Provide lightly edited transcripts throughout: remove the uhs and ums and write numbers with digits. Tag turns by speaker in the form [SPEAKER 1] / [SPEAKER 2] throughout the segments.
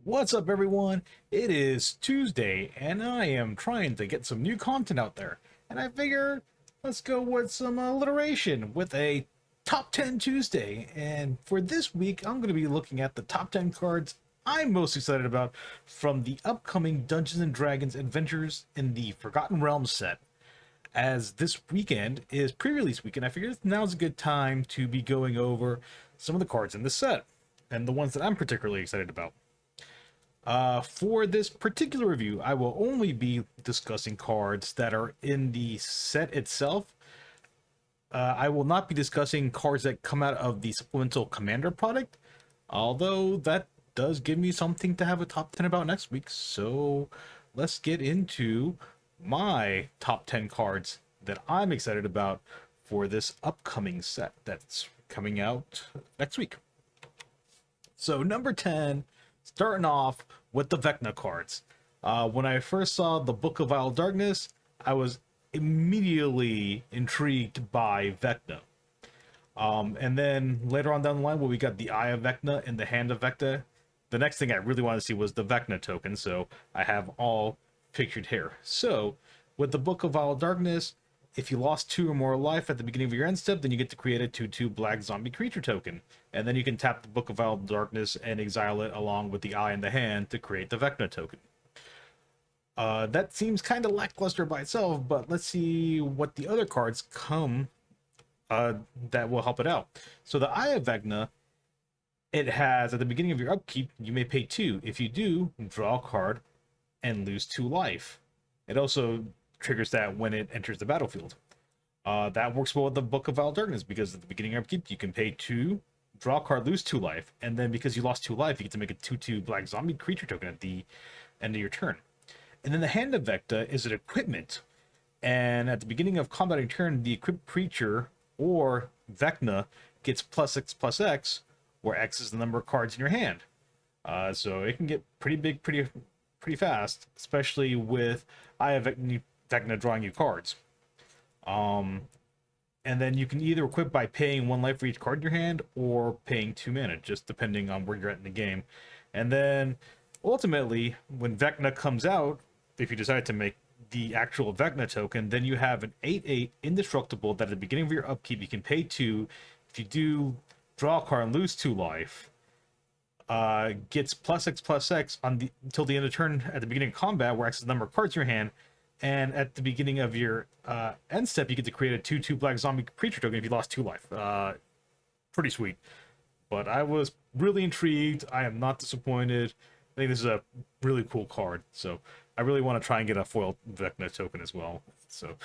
[SPEAKER 1] What's up, everyone? It is Tuesday, and I am trying to get some new content out there. And I figure let's go with some alliteration with a Top 10 Tuesday. And for this week, I'm going to be looking at the top 10 cards I'm most excited about from the upcoming Dungeons and Dragons Adventures in the Forgotten Realms set. As this weekend is pre-release weekend, I figured now's a good time to be going over some of the cards in the set and the ones that I'm particularly excited about. For this particular review, I will only be discussing cards that are in the set itself. I will not be discussing cards that come out of the supplemental commander product, although that does give me something to have a top 10 about next week. So let's get into my top 10 cards that I'm excited about for this upcoming set that's coming out next week. So number 10, starting off with the Vecna cards. When I first saw the Book of Vile Darkness, I was immediately intrigued by Vecna. And then later on down the line, when we got the Eye of Vecna and the Hand of Vecna, the next thing I really wanted to see was the Vecna token, so I have all pictured here. So, with the Book of Vile Darkness, if you lost 2 or more life at the beginning of your end step, then you get to create a 2/2 black zombie creature token. And then you can tap the Book of Vile Darkness and exile it along with the Eye and the Hand to create the Vecna token. That seems kind of lackluster by itself, but let's see what the other cards come that will help it out. So the Eye of Vecna, it has, at the beginning of your upkeep, you may pay 2. If you do, draw a card and lose 2 life. It also triggers that when it enters the battlefield. That works well with the Book of Vile Darkness, because at the beginning of upkeep, you can pay 2, draw a card, lose 2 life, and then because you lost 2 life, you get to make a 2/2 black zombie creature token at the end of your turn. And then the Hand of Vecna is an equipment, and at the beginning of combat turn, the equipped creature or Vecna gets +X/+X, where X is the number of cards in your hand. So it can get pretty big, pretty fast, especially with Eye of Vecna drawing you cards. And then you can either equip by paying 1 life for each card in your hand, or paying 2 mana, just depending on where you're at in the game. And then ultimately, when Vecna comes out, if you decide to make the actual Vecna token, then you have an 8/8 indestructible that at the beginning of your upkeep you can pay 2. If you do draw a card and lose 2 life, gets +X/+X until the end of turn at the beginning of combat, where X is the number of cards in your hand, and at the beginning of your end step, you get to create a 2/2 black zombie creature token if you lost 2 life. Pretty sweet. But I was really intrigued. I am not disappointed. I think this is a really cool card, so I really want to try and get a foil Vecna token as well. So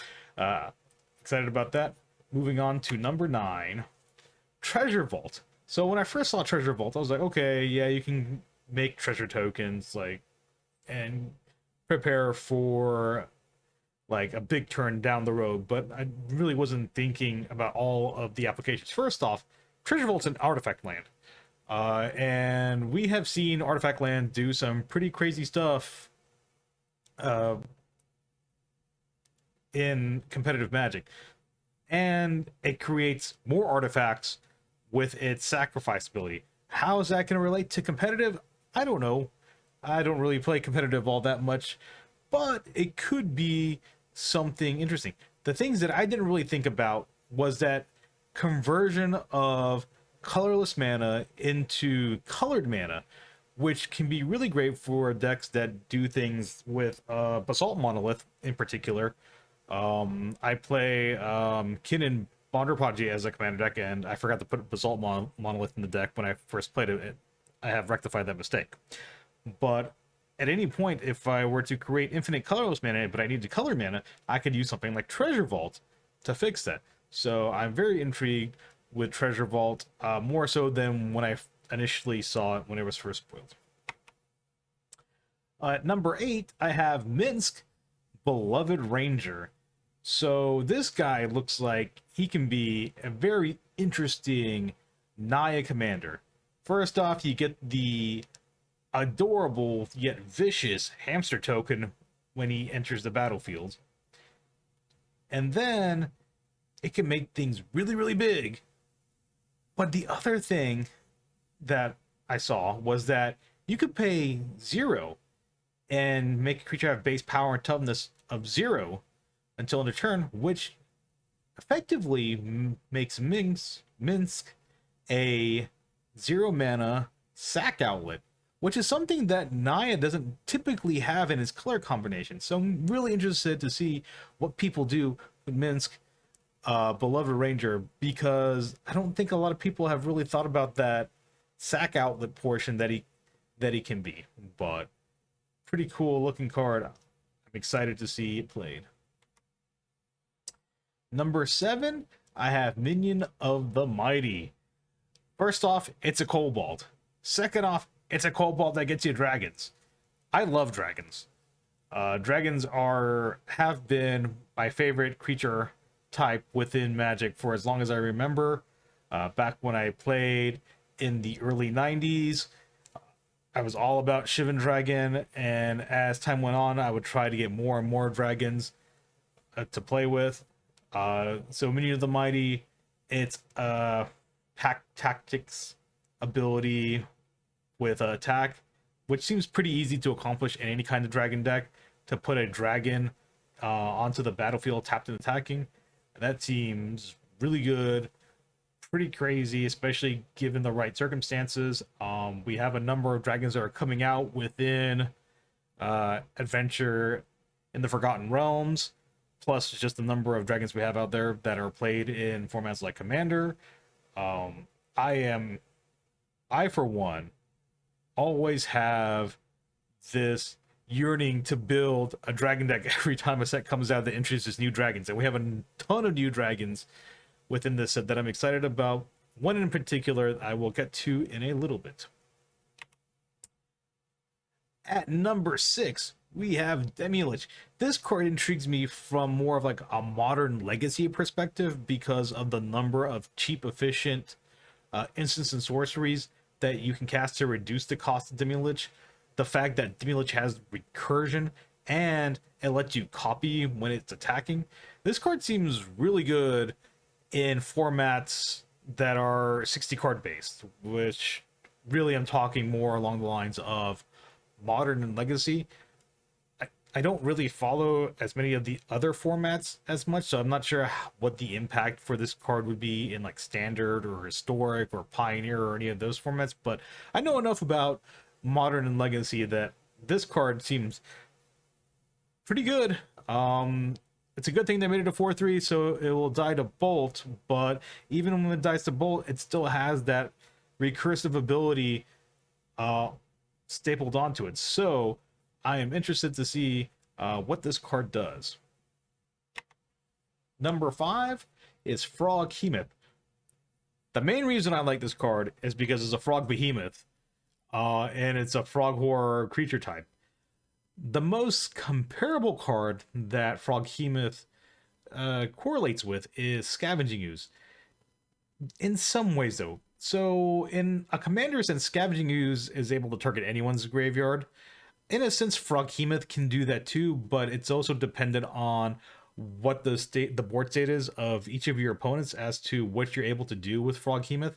[SPEAKER 1] excited about that. Moving on to number 9, Treasure Vault. So when I first saw Treasure Vault, I was like, okay, yeah, you can make treasure tokens, like, and prepare for like a big turn down the road, but I really wasn't thinking about all of the applications. First off, Treasure Vault's an artifact land. And we have seen artifact land do some pretty crazy stuff in competitive Magic. And it creates more artifacts with its sacrifice ability. How is that going to relate to competitive? I don't know. I don't really play competitive all that much, but it could be something interesting. The things that I didn't really think about was that conversion of colorless mana into colored mana, which can be really great for decks that do things with Basalt Monolith in particular. I play Kin Bonder Prodigy as a commander deck, and I forgot to put Basalt Monolith in the deck when I first played it. I have rectified that mistake. But at any point, if I were to create infinite colorless mana, but I needed color mana, I could use something like Treasure Vault to fix that. So I'm very intrigued with Treasure Vault, more so than when I initially saw it when it was first spoiled. At number 8, I have Minsc, Beloved Ranger. So this guy looks like he can be a very interesting Naya commander. First off, you get the adorable yet vicious hamster token when he enters the battlefield. And then it can make things really, really big. But the other thing that I saw was that you could pay 0 and make a creature have base power and toughness of 0 until end of turn, which effectively makes Minsk a 0 mana sack outlet, which is something that Naya doesn't typically have in its color combination. So I'm really interested to see what people do with Minsk, Beloved Ranger, because I don't think a lot of people have really thought about that sack outlet portion that he can be. But pretty cool looking card. I'm excited to see it played. Number 7, I have Minion of the Mighty. First off, it's a kobold. Second off, it's a kobold that gets you dragons. I love dragons. Dragons have been my favorite creature type within Magic for as long as I remember. Back when I played in the early 90s, I was all about Shivan Dragon, and as time went on, I would try to get more and more dragons to play with. So Minion of the Mighty, it's a tactics ability with attack, which seems pretty easy to accomplish in any kind of dragon deck, to put a dragon onto the battlefield tapped and attacking. That seems really good, pretty crazy, especially given the right circumstances. We have a number of dragons that are coming out within Adventure in the Forgotten Realms, plus just the number of dragons we have out there that are played in formats like Commander. I for one always have this yearning to build a dragon deck every time a set comes out that introduces new dragons, and we have a ton of new dragons within this set that I'm excited about. One in particular I will get to in a little bit. At number 6, we have Demilit. This card intrigues me from more of like a modern legacy perspective because of the number of cheap, efficient instants and sorceries that you can cast to reduce the cost of Demilit. The fact that Demilit has recursion and it lets you copy when it's attacking. This card seems really good in formats that are 60 card based, which really I'm talking more along the lines of modern and legacy. I don't really follow as many of the other formats as much, so I'm not sure what the impact for this card would be in like standard or historic or pioneer or any of those formats, but I know enough about modern and legacy that this card seems pretty good. It's a good thing they made it a 4/3, so it will die to bolt, but even when it dies to bolt, it still has that recursive ability stapled onto it. So I am interested to see what this card does. Number 5 is Froghemoth. The main reason I like this card is because it's a frog behemoth, and it's a frog horror creature type. The most comparable card that Froghemoth correlates with is Scavenging Ooze. In some ways, though. So, in a commander sense, Scavenging Ooze is able to target anyone's graveyard. In a sense, Froghemoth can do that too, but it's also dependent on what the board state is of each of your opponents as to what you're able to do with Froghemoth.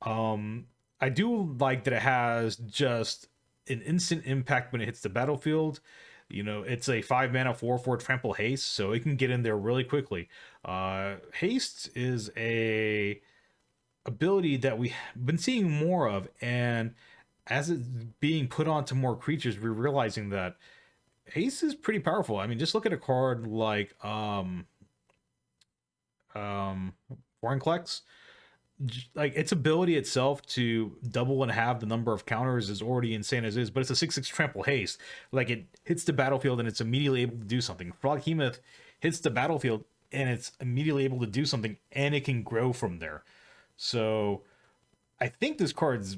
[SPEAKER 1] I do like that it has just an instant impact when it hits the battlefield. You know, it's a 5 mana 4/4 trample haste, so it can get in there really quickly. Haste is a ability that we've been seeing more of, and as it's being put onto more creatures, we're realizing that haste is pretty powerful. I mean, just look at a card like Vorinclex. Like, its ability itself to double and halve the number of counters is already insane as is, but it's a 6/6 trample haste. Like, it hits the battlefield and it's immediately able to do something. Froghemoth hits the battlefield and it's immediately able to do something, and it can grow from there. So I think this card's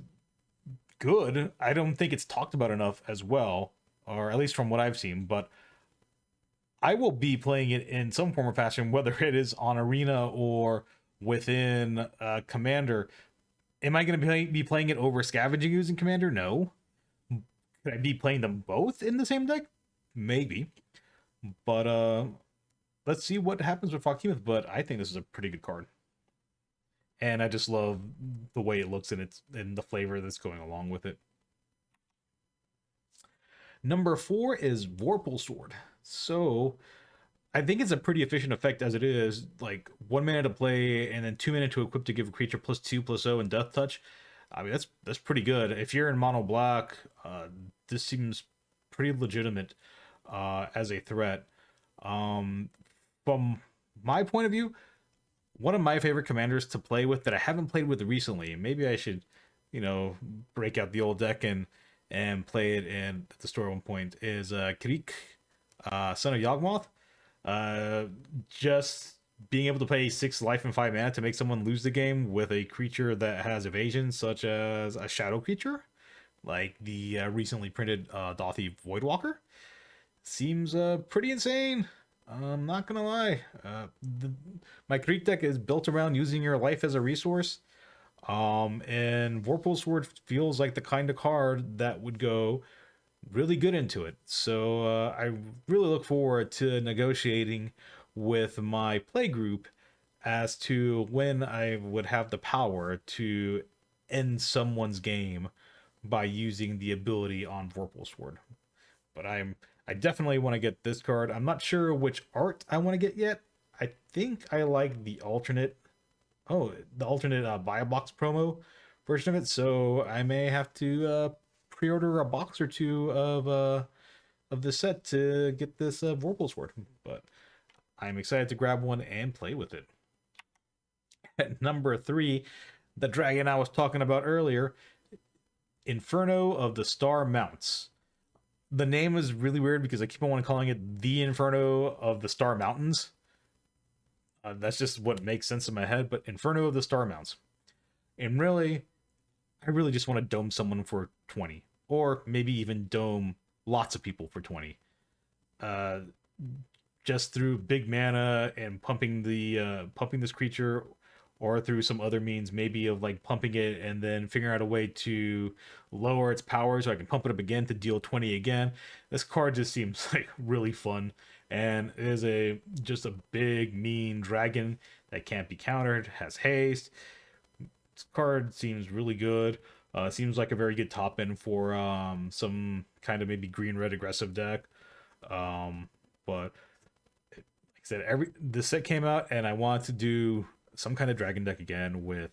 [SPEAKER 1] good. I don't think it's talked about enough as well, or at least from what I've seen, but I will be playing it in some form or fashion, whether it is on Arena or within Commander. Am I going to be playing it over Scavenging Ooze in Commander? No. Could I be playing them both in the same deck? Maybe. But let's see what happens with Froghemoth. But I think this is a pretty good card, and I just love the way it looks and the flavor that's going along with it. Number 4 is Vorpal Sword. So I think it's a pretty efficient effect as it is. Like 1 minute to play and then 2 minutes to equip to give a creature +2/+0 and Death Touch. I mean that's pretty good. If you're in mono black, this seems pretty legitimate as a threat. Um, from my point of view, one of my favorite commanders to play with that I haven't played with recently. Maybe I should, break out the old deck and play it in at the store at one point. Is Krieg, son of Yawgmoth. Uh, just being able to pay 6 life and 5 mana to make someone lose the game with a creature that has evasion, such as a shadow creature, like the recently printed Dothy Voidwalker, seems pretty insane. I'm not gonna lie. My Creek deck is built around using your life as a resource. And Vorpal Sword feels like the kind of card that would go really good into it. So I really look forward to negotiating with my play group as to when I would have the power to end someone's game by using the ability on Vorpal Sword. But I definitely want to get this card. I'm not sure which art I want to get yet. I think I like the alternate. Oh, the alternate buy a box promo version of it. So I may have to pre-order a box or two of the set to get this Vorpal Sword. But I'm excited to grab one and play with it. At number 3, the dragon I was talking about earlier, Inferno of the Star Mounts. The name is really weird because I keep on calling it the Inferno of the Star Mountains. That's just what makes sense in my head, but Inferno of the Star Mounts. And really, I really just want to dome someone for 20. Or maybe even dome lots of people for 20. Just through big mana and pumping this creature, or through some other means, maybe of like pumping it and then figuring out a way to lower its power so I can pump it up again to deal 20 again. This card just seems like really fun, and it is just a big mean dragon that can't be countered, has haste. This card seems really good. Seems like a very good top end for some kind of maybe green-red aggressive deck. But like I said, the set came out and I wanted to do some kind of dragon deck again with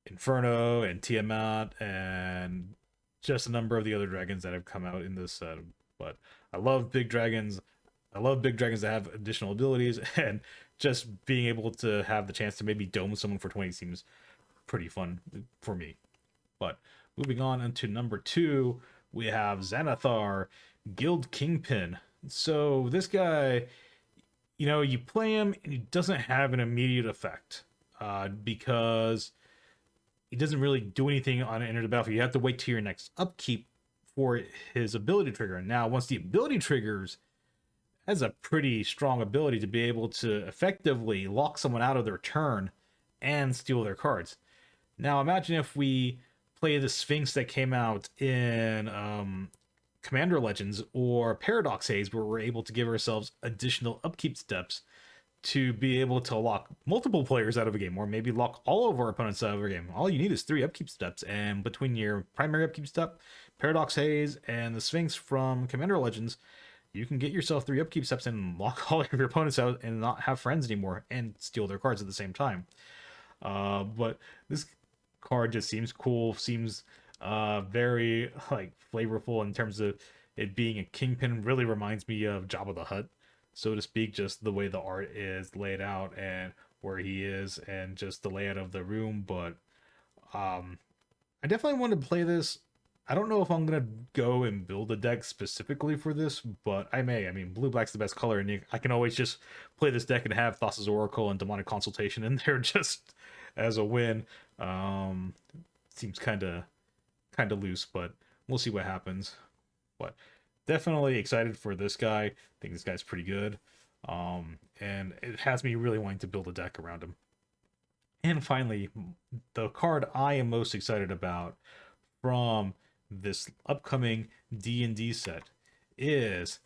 [SPEAKER 1] Inferno and Tiamat and just a number of the other dragons that have come out in this set. But I love big dragons. I love big dragons that have additional abilities, and just being able to have the chance to maybe dome someone for 20 seems pretty fun for me. But moving on into number 2, we have Xanathar, Guild Kingpin. So this guy, you play him and he doesn't have an immediate effect because he doesn't really do anything on enter the battlefield. You have to wait till your next upkeep for his ability trigger. Now, once the ability triggers, has a pretty strong ability to be able to effectively lock someone out of their turn and steal their cards. Now, imagine if we play the Sphinx that came out in Commander Legends or Paradox Haze, where we're able to give ourselves additional upkeep steps to be able to lock multiple players out of a game, or maybe lock all of our opponents out of a game. All you need is 3 upkeep steps, and between your primary upkeep step, Paradox Haze, and the Sphinx from Commander Legends, you can get yourself 3 upkeep steps and lock all of your opponents out and not have friends anymore and steal their cards at the same time. But this card just seems cool, seems very like flavorful in terms of it being a Kingpin. Really reminds me of Jabba the Hutt, so to speak, just the way the art is laid out and where he is and just the layout of the room. But I definitely want to play this. I don't know if I'm gonna go and build a deck specifically for this, but I may. I mean, blue black's the best color, and I can always just play this deck and have Thassa's Oracle and Demonic Consultation in there just as a win. Seems kind of loose, but we'll see what happens. But definitely excited for this guy. I think this guy's pretty good, and it has me really wanting to build a deck around him. And finally, the card I am most excited about from this upcoming D&D set is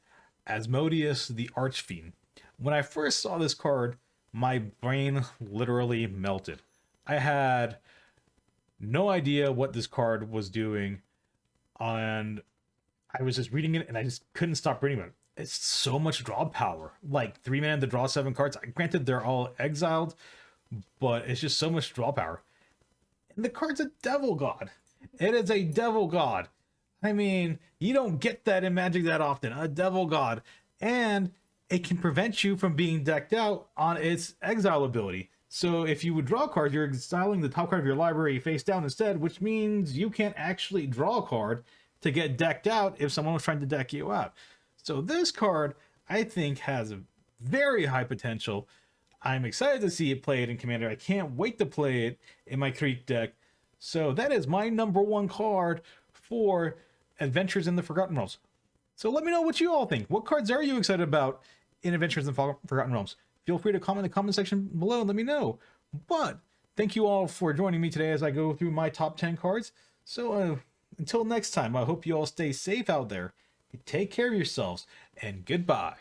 [SPEAKER 1] Asmodeus the Archfiend. When I first saw this card, my brain literally melted. I had no idea what this card was doing, and I was just reading it and I just couldn't stop reading it. It's so much draw power. Like 3 mana to draw 7 cards. Granted, they're all exiled, but it's just so much draw power. And the card's a devil god. It is a devil god. I mean, you don't get that in Magic that often. A devil god. And it can prevent you from being decked out on its exile ability. So if you would draw a card, you're exiling the top card of your library face down instead, which means you can't actually draw a card to get decked out if someone was trying to deck you out. So this card, I think, has a very high potential. I'm excited to see it played in Commander. I can't wait to play it in my Creek deck. So that is my #1 card for Adventures in the Forgotten Realms. So let me know what you all think. What cards are you excited about in Adventures in Forgotten Realms? Feel free to comment in the comment section below and let me know. But thank you all for joining me today as I go through my top 10 cards. So until next time, I hope you all stay safe out there. Take care of yourselves, and goodbye.